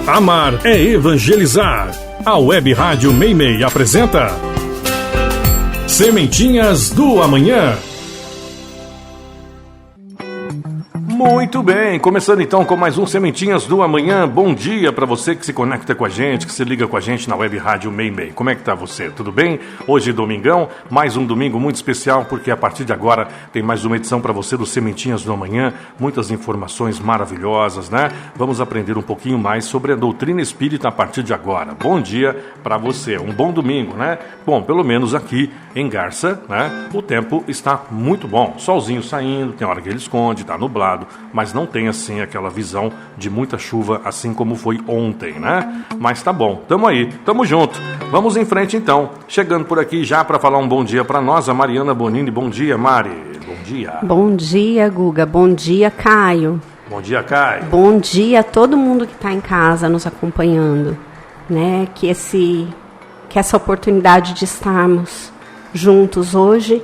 Amar é evangelizar. A Web Rádio Meimei apresenta Sementinhas do Amanhã. Muito bem, começando então com mais um Sementinhas do Amanhã. Bom dia para você que se conecta com a gente, que se liga com a gente na Web Rádio Meimei. Como é que tá você? Tudo bem? Hoje é domingão, mais um domingo muito especial, porque a partir de agora tem mais uma edição para você do Sementinhas do Amanhã. Muitas informações maravilhosas, né? Vamos aprender um pouquinho mais sobre a doutrina espírita a partir de agora. Bom dia para você, um bom domingo, né? Bom, pelo menos aqui em Garça, né? O tempo está muito bom, solzinho saindo, tem hora que ele esconde, tá nublado, mas não tem assim aquela visão de muita chuva, assim como foi ontem, né? Mas tá bom, tamo aí, tamo junto. Vamos em frente então. Chegando por aqui já para falar um bom dia para nós, a Mariana Bonini. Bom dia, Mari. Bom dia. Bom dia, Guga. Bom dia, Caio. Bom dia, Caio. Bom dia a todo mundo que está em casa nos acompanhando, né? Que essa oportunidade de estarmos juntos hoje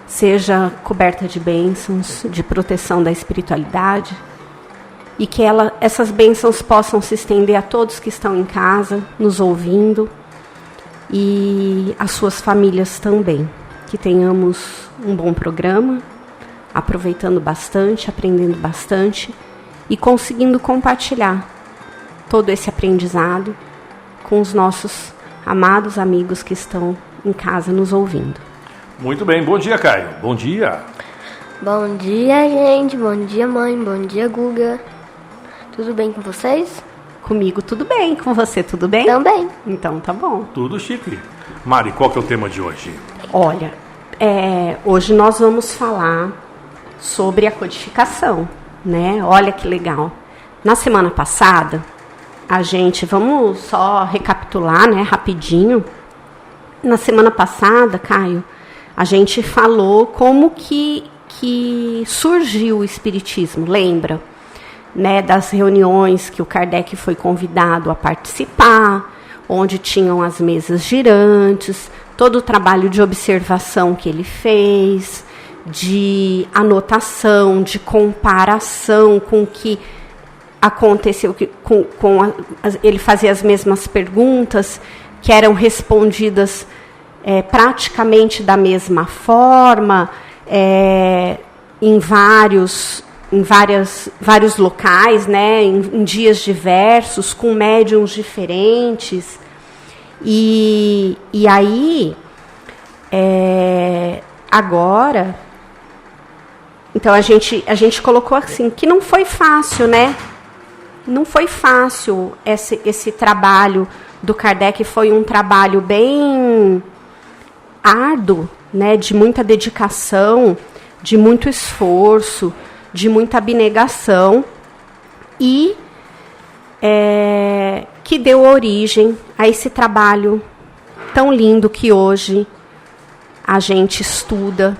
seja coberta de bênçãos, de proteção da espiritualidade, e que essas bênçãos possam se estender a todos que estão em casa, nos ouvindo, e às suas famílias também. Que tenhamos um bom programa, aproveitando bastante, aprendendo bastante e conseguindo compartilhar todo esse aprendizado com os nossos amados amigos que estão em casa nos ouvindo. Muito bem, bom dia, Caio. Bom dia. Bom dia, gente. Bom dia, mãe. Bom dia, Guga. Tudo bem com vocês? Comigo tudo bem. Com você tudo bem? Também. Então tá bom. Tudo chique. Mari, qual que é o tema de hoje? Olha, hoje nós vamos falar sobre a codificação, né? Olha que legal. Na semana passada, vamos só recapitular, né, rapidinho. Na semana passada, Caio, a gente falou como que surgiu o Espiritismo, lembra? Né, das reuniões que o Kardec foi convidado a participar, onde tinham as mesas girantes, todo o trabalho de observação que ele fez, de anotação, de comparação com o que aconteceu, ele fazia as mesmas perguntas, que eram respondidas praticamente da mesma forma, em vários locais, né, em dias diversos, com médiuns diferentes. E aí, agora, então a gente colocou assim, que não foi fácil, né? Não foi fácil esse trabalho do Kardec, foi um trabalho bem árduo, né, de muita dedicação, de muito esforço, de muita abnegação, e que deu origem a esse trabalho tão lindo que hoje a gente estuda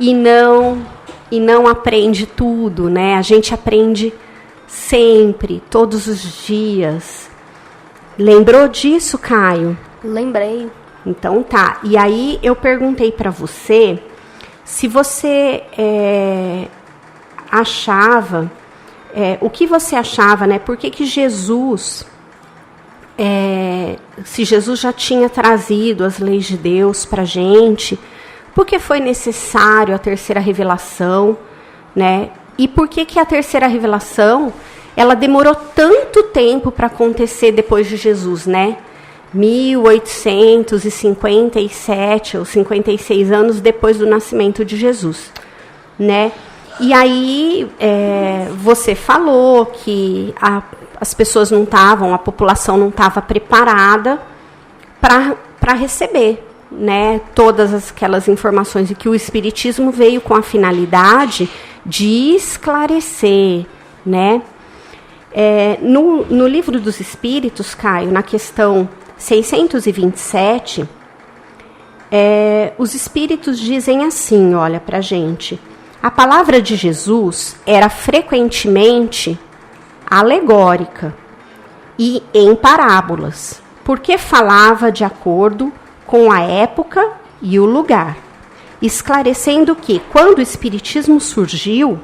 e não aprende tudo, né? A gente aprende sempre, todos os dias. Lembrou disso, Caio? Lembrei. Então tá. E aí eu perguntei para você se você achava, o que você achava, né? Por que Jesus, se Jesus já tinha trazido as leis de Deus para a gente, por que foi necessário a terceira revelação, né? E por que a terceira revelação, ela demorou tanto tempo para acontecer depois de Jesus, né? 1857 ou 56 anos depois do nascimento de Jesus, né? E aí você falou que as pessoas não estavam, a população não estava preparada para receber, né, todas aquelas informações, e que o Espiritismo veio com a finalidade de esclarecer, né? No Livro dos Espíritos, Caio, na questão 627, os Espíritos dizem assim, olha pra gente: a palavra de Jesus era frequentemente alegórica e em parábolas, porque falava de acordo com a época e o lugar, esclarecendo que, quando o Espiritismo surgiu,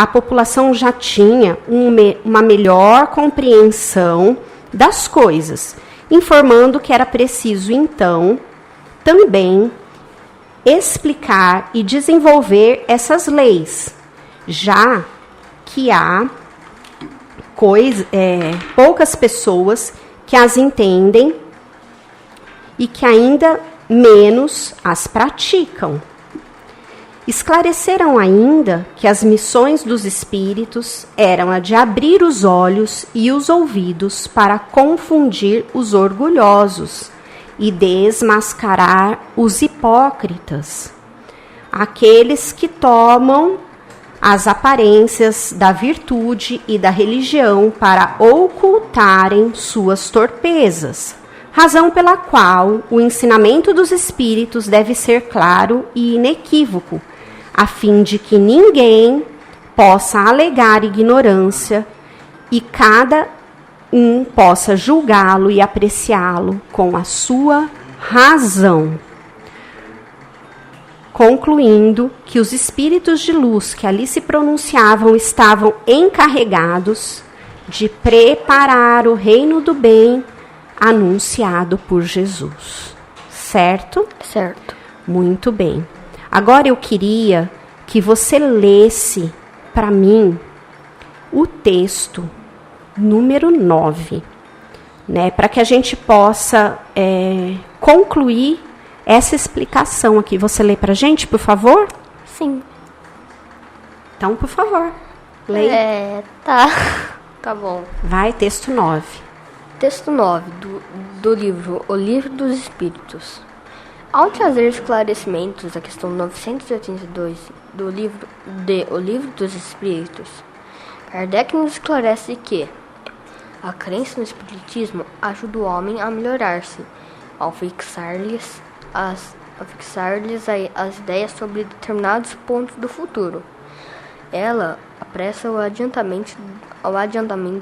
a população já tinha uma melhor compreensão das coisas, informando que era preciso, então, também explicar e desenvolver essas leis, já que há poucas pessoas que as entendem e que ainda menos as praticam. Esclareceram ainda que as missões dos espíritos eram a de abrir os olhos e os ouvidos para confundir os orgulhosos e desmascarar os hipócritas, aqueles que tomam as aparências da virtude e da religião para ocultarem suas torpezas, razão pela qual o ensinamento dos espíritos deve ser claro e inequívoco, a fim de que ninguém possa alegar ignorância e cada um possa julgá-lo e apreciá-lo com a sua razão. Concluindo que os espíritos de luz que ali se pronunciavam estavam encarregados de preparar o reino do bem anunciado por Jesus. Certo? Certo. Muito bem. Agora eu queria que você lesse para mim o texto número 9, né, para que a gente possa concluir essa explicação aqui. Você lê para a gente, por favor? Sim. Então, por favor, leia. Tá bom. Vai, texto 9. Texto 9 do livro O Livro dos Espíritos. Ao trazer esclarecimentos à questão 982 do livro O Livro dos Espíritos, Kardec nos esclarece que a crença no Espiritismo ajuda o homem a melhorar-se, ao fixar-lhes as ideias sobre determinados pontos do futuro. Ela apressa o adiantamento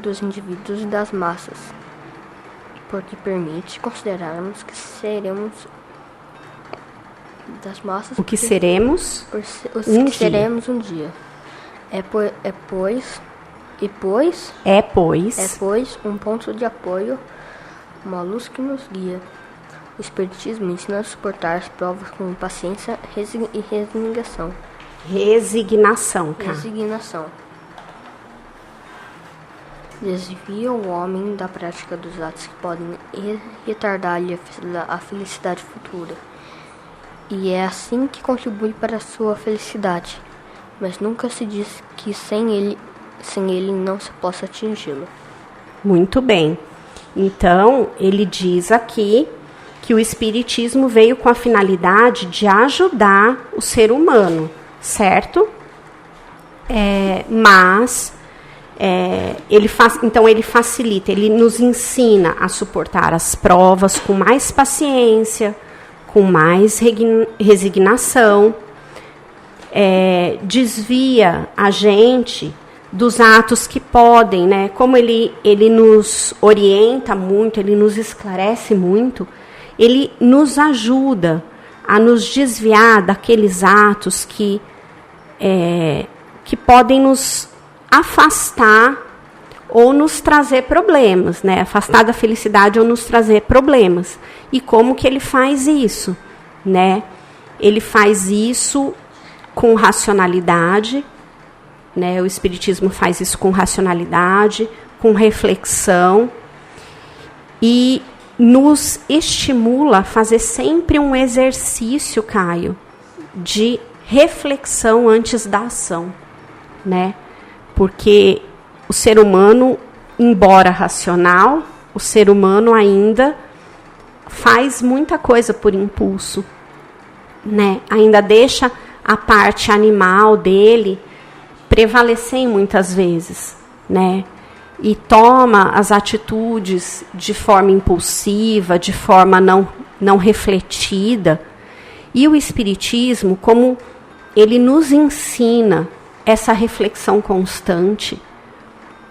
dos indivíduos e das massas, porque permite considerarmos que seremos das massas. O que seremos? Seremos um dia. É pois um ponto de apoio, uma luz que nos guia. O Espiritismo ensina a suportar as provas com paciência e resignação. Resignação, cara. Resignação. Desvia o homem da prática dos atos que podem retardar-lhe a felicidade futura. E é assim que contribui para a sua felicidade. Mas nunca se diz que sem ele não se possa atingi-lo. Muito bem. Então, ele diz aqui que o Espiritismo veio com a finalidade de ajudar o ser humano, certo? Então ele facilita, ele nos ensina a suportar as provas com mais paciência, com mais resignação, desvia a gente dos atos que podem, né? Como ele nos orienta muito, ele nos esclarece muito, ele nos ajuda a nos desviar daqueles atos que podem nos afastar ou nos trazer problemas, né? Afastar da felicidade ou nos trazer problemas. E como que ele faz isso, né? Ele faz isso com racionalidade, né? O Espiritismo faz isso com racionalidade, com reflexão e nos estimula a fazer sempre um exercício, Caio, de reflexão antes da ação, né? Porque o ser humano, embora racional, o ser humano ainda faz muita coisa por impulso, né? Ainda deixa a parte animal dele prevalecer muitas vezes, né? E toma as atitudes de forma impulsiva, de forma não refletida. E o Espiritismo, como ele nos ensina essa reflexão constante,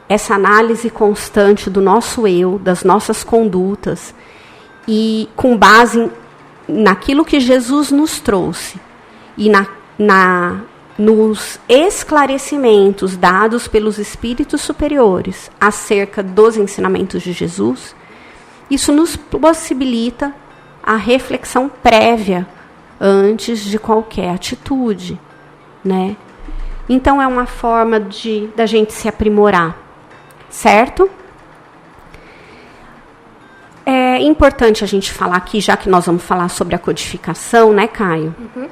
essa análise constante do nosso eu, das nossas condutas, e com base naquilo que Jesus nos trouxe, e na nos esclarecimentos dados pelos espíritos superiores acerca dos ensinamentos de Jesus, isso nos possibilita a reflexão prévia antes de qualquer atitude, né? Então, é uma forma da gente se aprimorar, certo? É importante a gente falar aqui, já que nós vamos falar sobre a codificação, né, Caio? Uhum.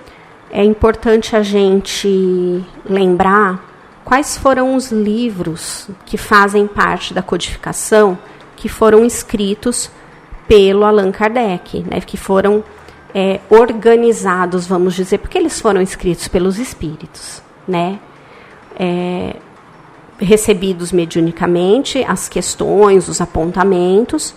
É importante a gente lembrar quais foram os livros que fazem parte da codificação que foram escritos pelo Allan Kardec, né, que foram organizados, vamos dizer, porque eles foram escritos pelos espíritos, né? Recebidos mediunicamente, as questões, os apontamentos.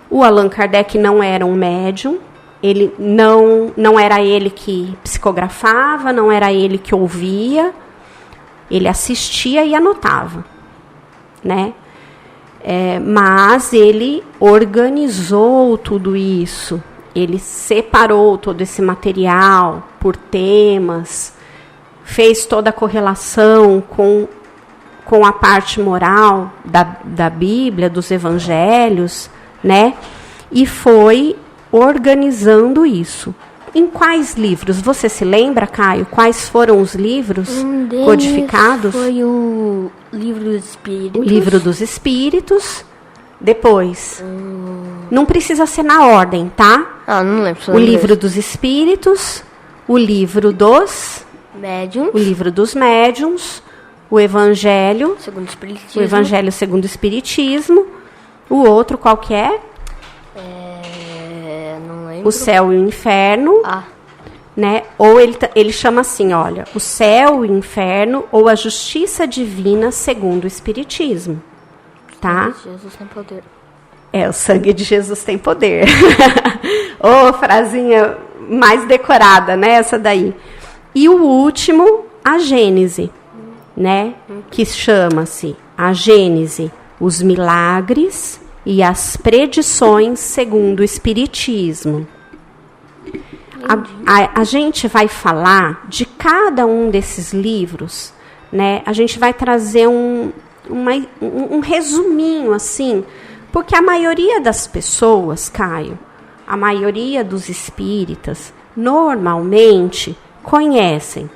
O Allan Kardec não era um médium, ele não era ele que psicografava, não era ele que ouvia, ele assistia e anotava, né? Mas ele organizou tudo isso, ele separou todo esse material por temas, fez toda a correlação com a parte moral da Bíblia, dos evangelhos, né? E foi organizando isso. Em quais livros? Você se lembra, Caio? Quais foram os livros codificados? Foi o Livro dos Espíritos. O Livro dos Espíritos. Depois. Não precisa ser na ordem, tá? Não lembro. O Livro dos Espíritos. O Livro dos Médiuns. O Livro dos Médiuns. O Evangelho. Segundo o Espiritismo. O Evangelho segundo o Espiritismo. O outro qual que é? Não lembro. O Céu e o Inferno. Né? Ou ele chama assim, olha, o Céu, o Inferno ou a Justiça Divina segundo o Espiritismo. Tá? Jesus tem poder. O sangue de Jesus tem poder. Frasinha mais decorada, né? Essa daí. E o último, a Gênese, né? Que chama-se a Gênese, os milagres e as predições segundo o Espiritismo. A gente vai falar de cada um desses livros, né? A gente vai trazer um resuminho, assim, porque a maioria das pessoas, Caio, a maioria dos espíritas, normalmente conhecem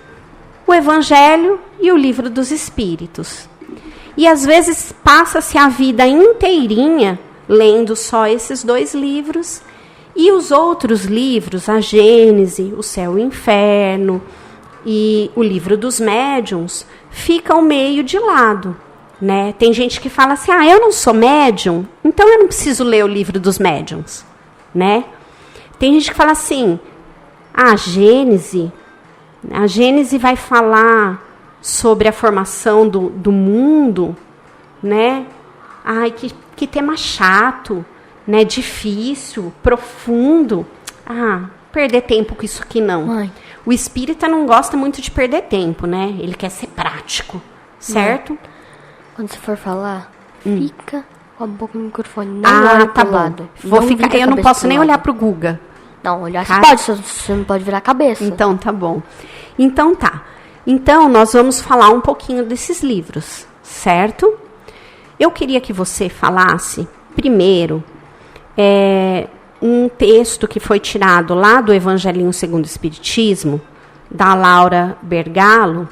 o Evangelho e o Livro dos Espíritos. E às vezes passa-se a vida inteirinha lendo só esses dois livros e os outros livros, a Gênese, o Céu e o Inferno e o Livro dos Médiuns, ficam meio de lado, né? Tem gente que fala assim, eu não sou médium, então eu não preciso ler o Livro dos Médiuns, né? Tem gente que fala assim, a Gênese vai falar sobre a formação do mundo, né? Ai, que tema chato, né? Difícil, profundo. Perder tempo com isso aqui não. Mãe. O espírita não gosta muito de perder tempo, né? Ele quer ser prático, certo? Quando você for falar, fica com a boca no microfone, não olha tá pro bom. lado. Vou ficar, eu não posso nem olhar pro Guga. Não, olhar Tá? você pode, você não pode virar a cabeça. Então, tá bom. Então, tá. Então, nós vamos falar um pouquinho desses livros, certo? Eu queria que você falasse, primeiro, um texto que foi tirado lá do Evangelinho segundo o Espiritismo, da Laura Bergalo,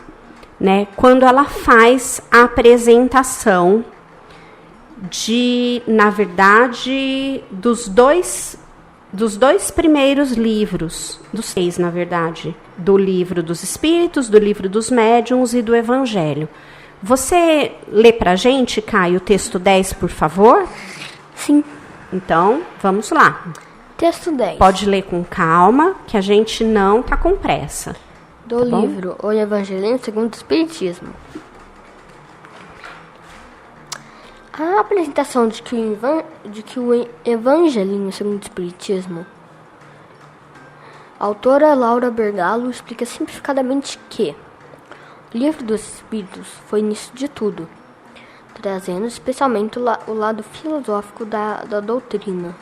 né, quando ela faz a apresentação na verdade, dos dois primeiros livros, dos 6, na verdade, do Livro dos Espíritos, do Livro dos Médiuns e do Evangelho. Você lê pra gente, Caio, o texto 10, por favor? Sim. Então, vamos lá. Texto 10. Pode ler com calma, que a gente não tá com pressa. Do livro O Evangelho segundo o Espiritismo. A apresentação de que o Evangelinho segundo o Espiritismo, a autora Laura Bergalo explica simplificadamente que o Livro dos Espíritos foi início de tudo, trazendo especialmente o lado filosófico da doutrina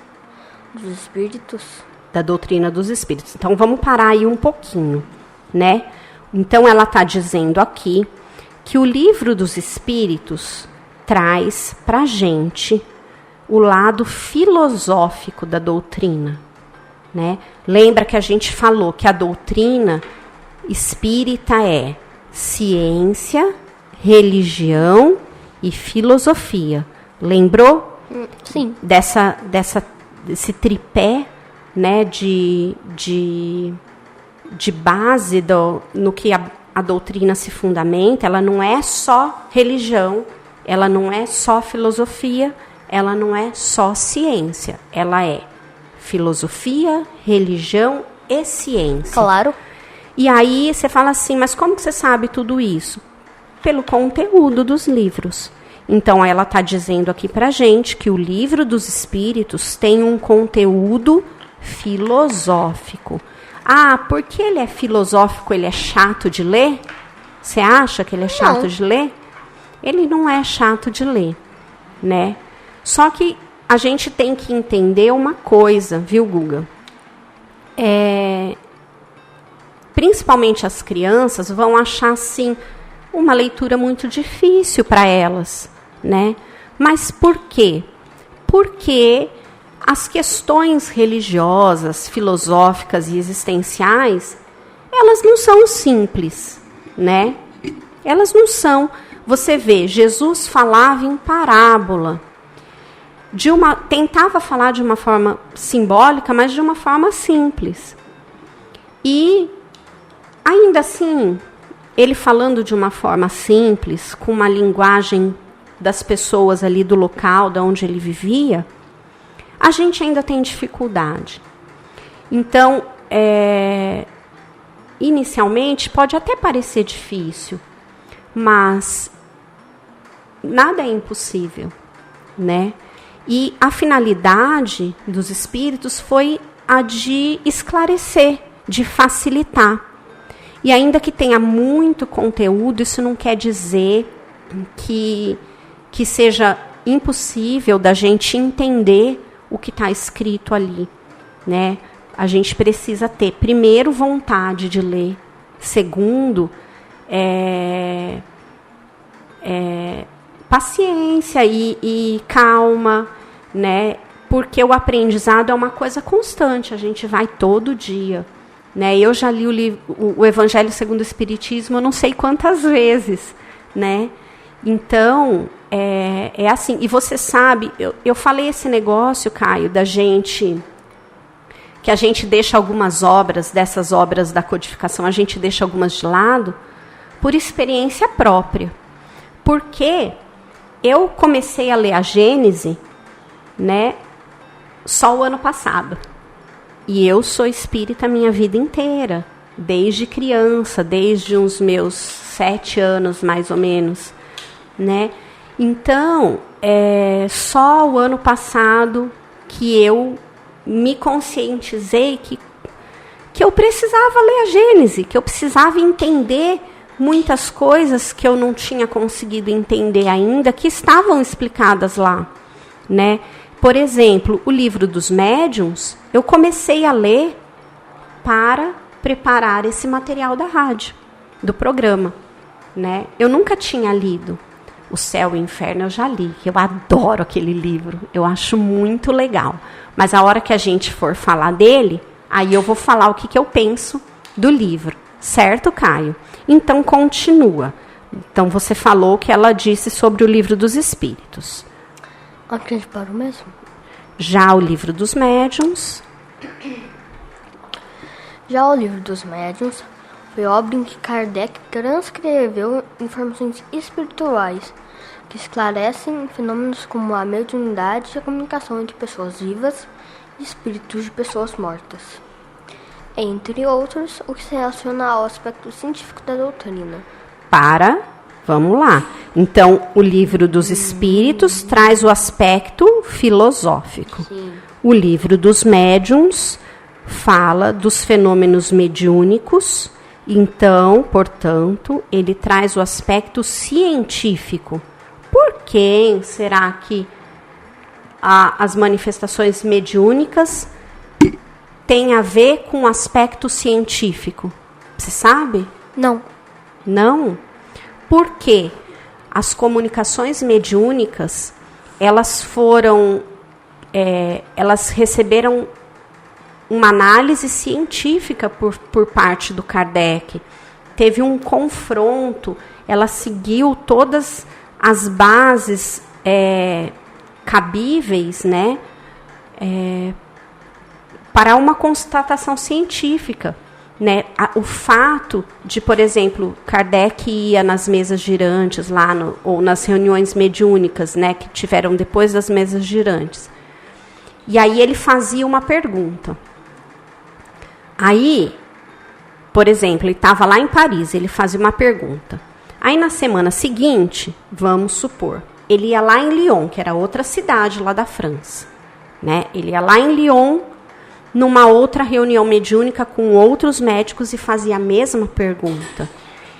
dos espíritos. Da doutrina dos espíritos. Então, vamos parar aí um pouquinho, né? Então, ela está dizendo aqui que o Livro dos Espíritos traz para a gente o lado filosófico da doutrina, né? Lembra que a gente falou que a doutrina espírita é ciência, religião e filosofia. Lembrou? Sim. Desse tripé, né, de base no que a doutrina se fundamenta. Ela não é só religião, ela não é só filosofia, ela não é só ciência. Ela é filosofia, religião e ciência. Claro. E aí você fala assim, mas como que você sabe tudo isso? Pelo conteúdo dos livros. Então, ela está dizendo aqui para a gente que o Livro dos Espíritos tem um conteúdo filosófico. Ah, porque ele é filosófico, ele é chato de ler? Você acha que ele é chato de ler? Ele não é chato de ler, né? Só que a gente tem que entender uma coisa, viu, Guga? Principalmente as crianças vão achar, assim, uma leitura muito difícil para elas, né? Mas por quê? Porque as questões religiosas, filosóficas e existenciais, elas não são simples, né? Elas não são. Você vê, Jesus falava em parábola. Tentava falar de uma forma simbólica, mas de uma forma simples. E, ainda assim, ele falando de uma forma simples, com uma linguagem das pessoas ali do local, de onde ele vivia, a gente ainda tem dificuldade. Então, inicialmente, pode até parecer difícil, mas nada é impossível, né? E a finalidade dos espíritos foi a de esclarecer, de facilitar. E ainda que tenha muito conteúdo, isso não quer dizer que seja impossível da gente entender o que está escrito ali, né? A gente precisa ter, primeiro, vontade de ler. Segundo, paciência e calma, né? Porque o aprendizado é uma coisa constante, a gente vai todo dia, né? Eu já li o Evangelho segundo o Espiritismo, eu não sei quantas vezes, né? Então, é assim. E você sabe, eu falei esse negócio, Caio, que a gente deixa algumas obras, dessas obras da codificação, a gente deixa algumas de lado, por experiência própria. Porque eu comecei a ler a Gênese, né, só o ano passado. E eu sou espírita a minha vida inteira, desde criança, desde os meus 7 anos, mais ou menos, né? Então, só o ano passado que eu me conscientizei que eu precisava ler a Gênese, que eu precisava entender muitas coisas que eu não tinha conseguido entender ainda, que estavam explicadas lá, né? Por exemplo, o Livro dos Médiuns, eu comecei a ler para preparar esse material da rádio, do programa, né? Eu nunca tinha lido O Céu e o Inferno, eu já li, eu adoro aquele livro, eu acho muito legal. Mas a hora que a gente for falar dele, aí eu vou falar o que eu penso do livro, certo, Caio? Então, continua. Então, você falou o que ela disse sobre o Livro dos Espíritos. Aqui a gente parou mesmo? Já o Livro dos Médiuns. Já o Livro dos Médiuns foi obra em que Kardec transcreveu informações espirituais que esclarecem fenômenos como a mediunidade e a comunicação entre pessoas vivas e espíritos de pessoas mortas, entre outros, o que se relaciona ao aspecto científico da doutrina. Vamos lá. Então, o Livro dos Espíritos traz o aspecto filosófico. Sim. O Livro dos Médiuns fala dos fenômenos mediúnicos. Então, portanto, ele traz o aspecto científico. Por que será que as manifestações mediúnicas têm a ver com o aspecto científico? Você sabe? Não. Não? Por quê? As comunicações mediúnicas, elas receberam uma análise científica por parte do Kardec. Teve um confronto, ela seguiu todas as bases cabíveis, né, para uma constatação científica. Né? O fato de, por exemplo, Kardec ia nas mesas girantes lá ou nas reuniões mediúnicas, né, que tiveram depois das mesas girantes. E aí ele fazia uma pergunta. Aí, por exemplo, ele estava lá em Paris, ele fazia uma pergunta. Aí na semana seguinte, vamos supor, ele ia lá em Lyon, que era outra cidade lá da França. Né? Ele ia lá em Lyon, numa outra reunião mediúnica com outros médicos e fazia a mesma pergunta.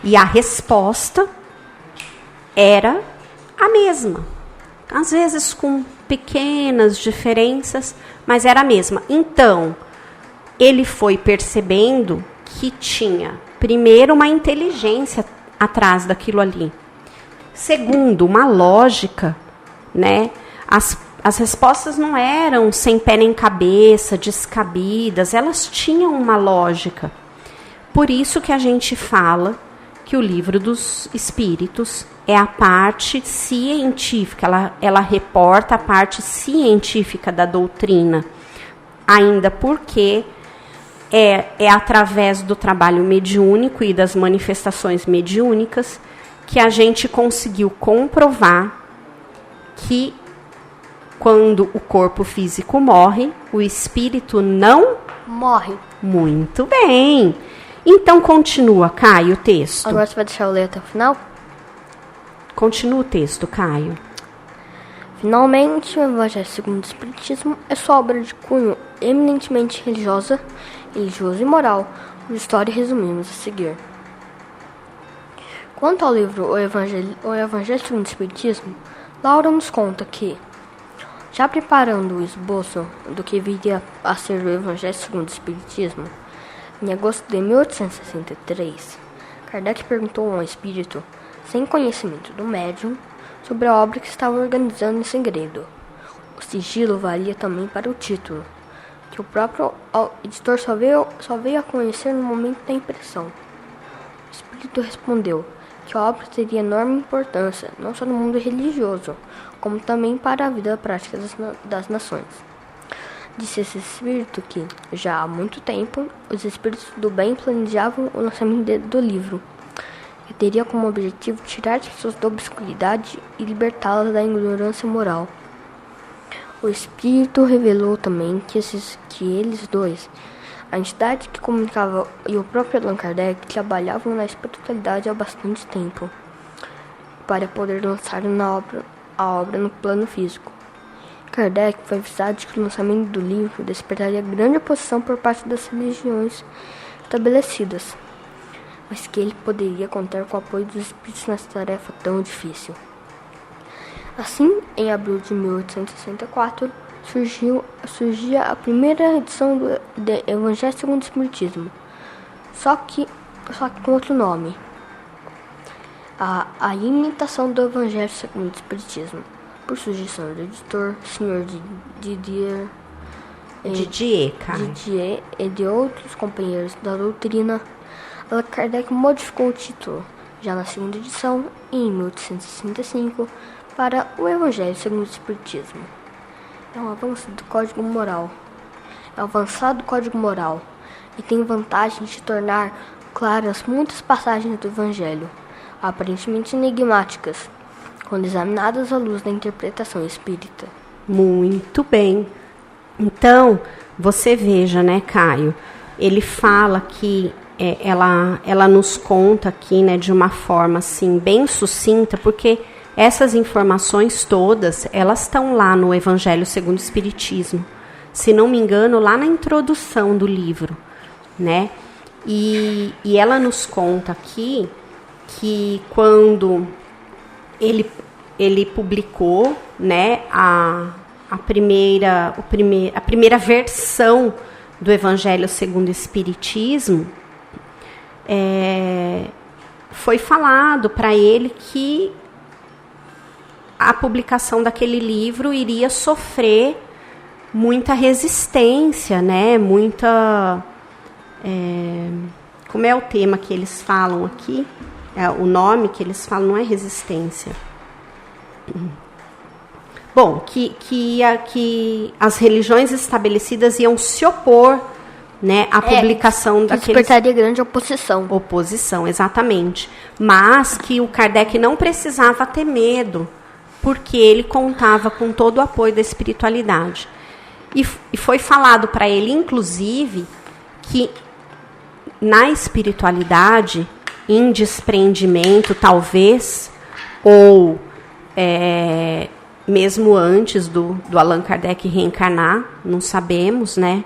E a resposta era a mesma. Às vezes com pequenas diferenças, mas era a mesma. Então, ele foi percebendo que tinha, primeiro, uma inteligência atrás daquilo ali. Segundo, uma lógica, né? As respostas não eram sem pé nem cabeça, descabidas, elas tinham uma lógica. Por isso que a gente fala que o Livro dos Espíritos é a parte científica, ela reporta a parte científica da doutrina, ainda porque é através do trabalho mediúnico e das manifestações mediúnicas que a gente conseguiu comprovar que quando o corpo físico morre, o espírito não morre. Muito bem. Então, continua, Caio, o texto. Agora você vai deixar eu ler até o final? Continua o texto, Caio. Finalmente, o Evangelho segundo o Espiritismo é sua obra de cunho eminentemente religioso e moral, cuja história resumimos a seguir. Quanto ao livro O Evangelho segundo o Espiritismo, Laura nos conta que, já preparando o esboço do que viria a ser o Evangelho segundo o Espiritismo, em agosto de 1863, Kardec perguntou a um espírito, sem conhecimento do médium, sobre a obra que estava organizando em segredo. O sigilo valia também para o título, que o próprio editor só veio a conhecer no momento da impressão. O espírito respondeu que a obra teria enorme importância, não só no mundo religioso, como também para a vida prática das nações. Disse esse espírito que, já há muito tempo, os espíritos do bem planejavam o lançamento do livro, que teria como objetivo tirar as pessoas da obscuridade e libertá-las da ignorância moral. O espírito revelou também que eles dois, a entidade que comunicava e o próprio Allan Kardec, trabalhavam na espiritualidade há bastante tempo, para poder lançar a obra no plano físico. Kardec foi avisado de que o lançamento do livro despertaria grande oposição por parte das religiões estabelecidas, mas que ele poderia contar com o apoio dos espíritos nessa tarefa tão difícil. Assim, em abril de 1864, surgia a primeira edição do Evangelho segundo o Espiritismo, só que com outro nome, a imitação do Evangelho segundo o Espiritismo, por sugestão do editor, Sr. Didier e de outros companheiros da doutrina. Allan Kardec modificou o título, já na segunda edição, em 1865, para o Evangelho segundo o Espiritismo. É um avanço do Código Moral. É um avançado Código Moral e tem vantagem de tornar claras muitas passagens do Evangelho, aparentemente enigmáticas, quando examinadas à luz da interpretação espírita. Muito bem. Então, você veja, né, Caio? Ele fala que ela nos conta aqui, né, de uma forma assim bem sucinta, porque essas informações todas, elas estão lá no Evangelho segundo o Espiritismo. Se não me engano, lá na introdução do livro, né? E ela nos conta aqui que quando ele publicou, né, a primeira versão do Evangelho segundo o Espiritismo, foi falado para ele que a publicação daquele livro iria sofrer muita resistência, né? Muita... como é o tema que eles falam aqui? O nome que eles falam não é resistência. Bom, que as religiões estabelecidas iam se opor, né, à publicação daqueles... Despertaria grande oposição. Oposição, exatamente. Mas que o Kardec não precisava ter medo, porque ele contava com todo o apoio da espiritualidade. E foi falado para ele, inclusive, que na espiritualidade, em desprendimento, talvez, ou mesmo antes do Allan Kardec reencarnar, não sabemos, né?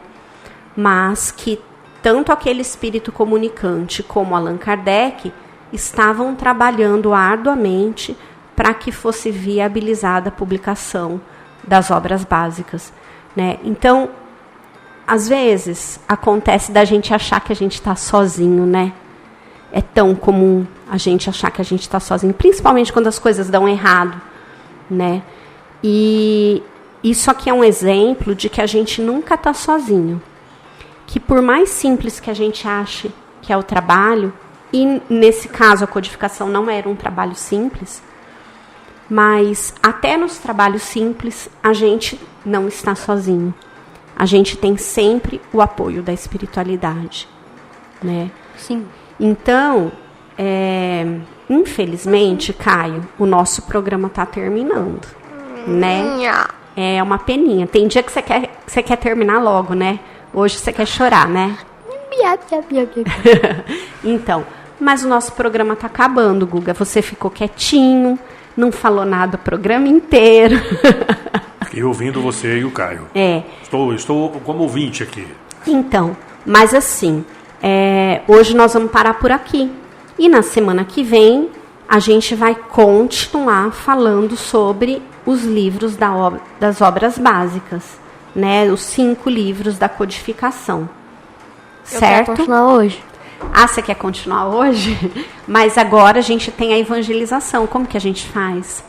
Mas que tanto aquele espírito comunicante como Allan Kardec estavam trabalhando arduamente para que fosse viabilizada a publicação das obras básicas, né? Então, às vezes, acontece da gente achar que a gente está sozinho, né? É tão comum a gente achar que a gente está sozinho, principalmente quando as coisas dão errado, né? E isso aqui é um exemplo de que a gente nunca está sozinho. Que por mais simples que a gente ache que é o trabalho, e nesse caso a codificação não era um trabalho simples, mas até nos trabalhos simples a gente não está sozinho. A gente tem sempre o apoio da espiritualidade, né? Sim. Então, infelizmente, Caio, o nosso programa está terminando, né? É uma peninha. Tem dia que você quer terminar logo, né? Hoje você quer chorar, né? Então, mas o nosso programa está acabando, Guga. Você ficou quietinho, não falou nada o programa inteiro. Fiquei ouvindo você e o Caio. Estou como ouvinte aqui. Então, mas assim, hoje nós vamos parar por aqui. E na semana que vem, a gente vai continuar falando sobre os livros das obras básicas, né? Os 5 livros da codificação. Certo? Eu quero continuar hoje. Ah, você quer continuar hoje? Mas agora a gente tem a evangelização. Como que a gente faz?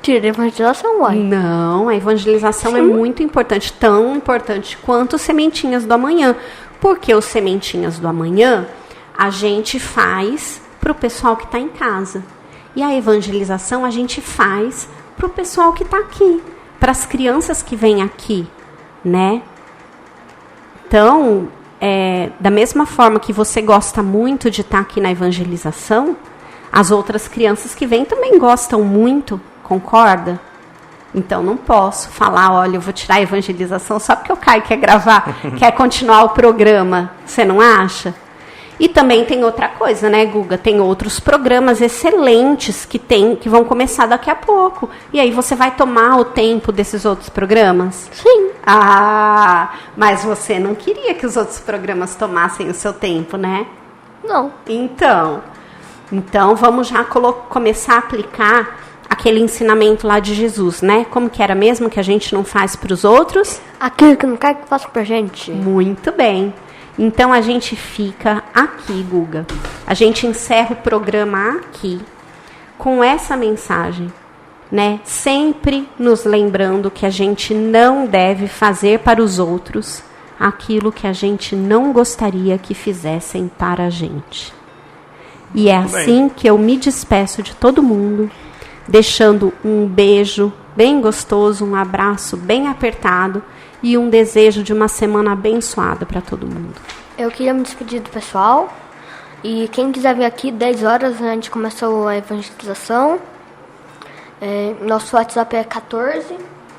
Tira a evangelização, uai. Não, a evangelização é muito importante. Tão importante quanto Sementinhas do Amanhã. Porque os Sementinhas do Amanhã a gente faz para o pessoal que está em casa. E a evangelização a gente faz para o pessoal que está aqui. Para as crianças que vêm aqui, né? Então, da mesma forma que você gosta muito de estar aqui na evangelização, as outras crianças que vêm também gostam muito, concorda? Então, não posso falar, olha, eu vou tirar a evangelização só porque o Caio quer gravar, quer continuar o programa. Você não acha? E também tem outra coisa, né, Guga? Tem outros programas excelentes que vão começar daqui a pouco. E aí você vai tomar o tempo desses outros programas? Sim. Ah, mas você não queria que os outros programas tomassem o seu tempo, né? Não. Então vamos já começar a aplicar aquele ensinamento lá de Jesus, né? Como que era mesmo que a gente não faz para os outros? Aquilo que não quer que faça pra gente. Muito bem. Então, a gente fica aqui, Guga. A gente encerra o programa aqui com essa mensagem, né? Sempre nos lembrando que a gente não deve fazer para os outros aquilo que a gente não gostaria que fizessem para a gente. E é assim que eu me despeço de todo mundo, deixando um beijo bem gostoso, um abraço bem apertado e um desejo de uma semana abençoada para todo mundo. Eu queria me despedir do pessoal. E quem quiser vir aqui, 10 horas, a gente começou a evangelização. Nosso WhatsApp é 14,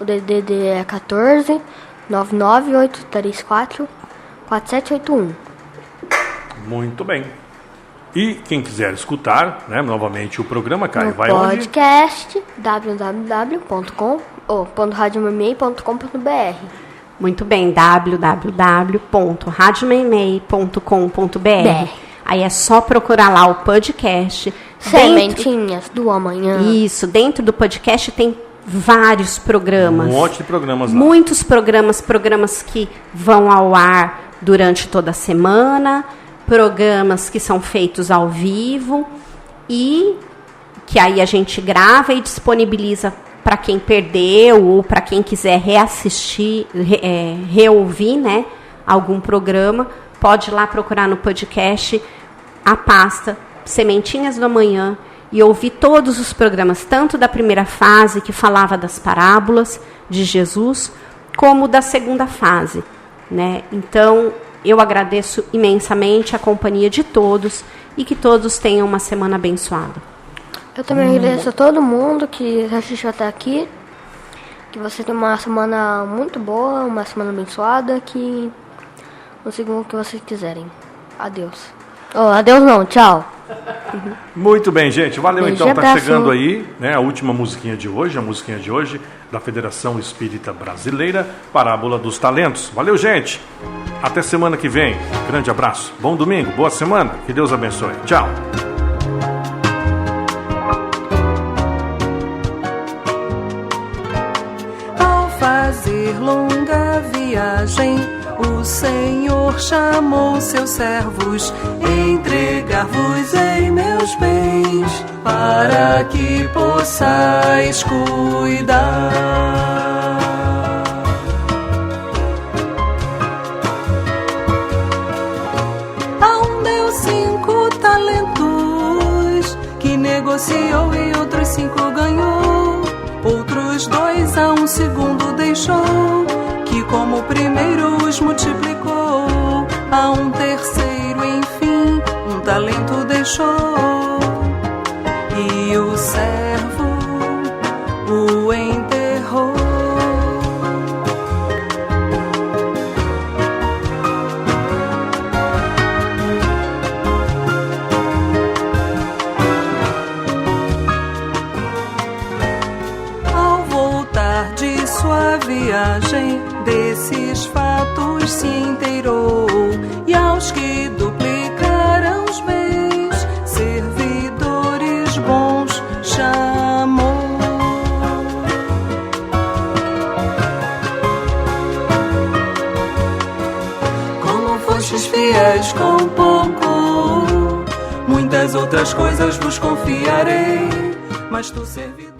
o DDD é 14 99834 4781. Muito bem. E quem quiser escutar, né, novamente o programa, Caio, vai podcast www.radiomemei.com.br. Muito bem, www.radiomemei.com.br. Aí é só procurar lá o podcast. Sementinhas do Amanhã. Isso, dentro do podcast tem vários programas. Um monte de programas lá. Muitos programas que vão ao ar durante toda a semana. programas que são feitos ao vivo e que aí a gente grava e disponibiliza para quem perdeu ou para quem quiser reassistir, reouvir, né, algum programa, pode ir lá procurar no podcast a pasta Sementinhas do Amanhã e ouvir todos os programas, tanto da primeira fase, que falava das parábolas de Jesus, como da segunda fase, né? Então, eu agradeço imensamente a companhia de todos e que todos tenham uma semana abençoada. Eu também agradeço a todo mundo que assistiu até aqui, que você tenha uma semana muito boa, uma semana abençoada, que consigam o que vocês quiserem. Adeus. Oh, adeus não, tchau. Muito bem, gente. Valeu. Beijo, então. Tá abraço. chegando aí, né, a última musiquinha de hoje, a musiquinha de hoje da Federação Espírita Brasileira, Parábola dos Talentos. Valeu, gente. Até semana que vem. Grande abraço. Bom domingo, boa semana. Que Deus abençoe. Tchau. Ao fazer longa viagem, o Senhor chamou seus servos, entregar-vos-ei meus bens, para que possais cuidar. A um deu 5 talentos, que negociou e outros 5 ganhou. Outros 2 a um segundo deixou, que como o primeiro os multiplicou. A um terceiro, enfim, 1 talento deixou. E o servo o enterrou. Ao voltar de sua viagem, desses fatos se inteirou, e aos que duplicaram os bens, servidores bons chamou. Como fostes fiéis com pouco, muitas outras coisas vos confiarei, mas tu, servidor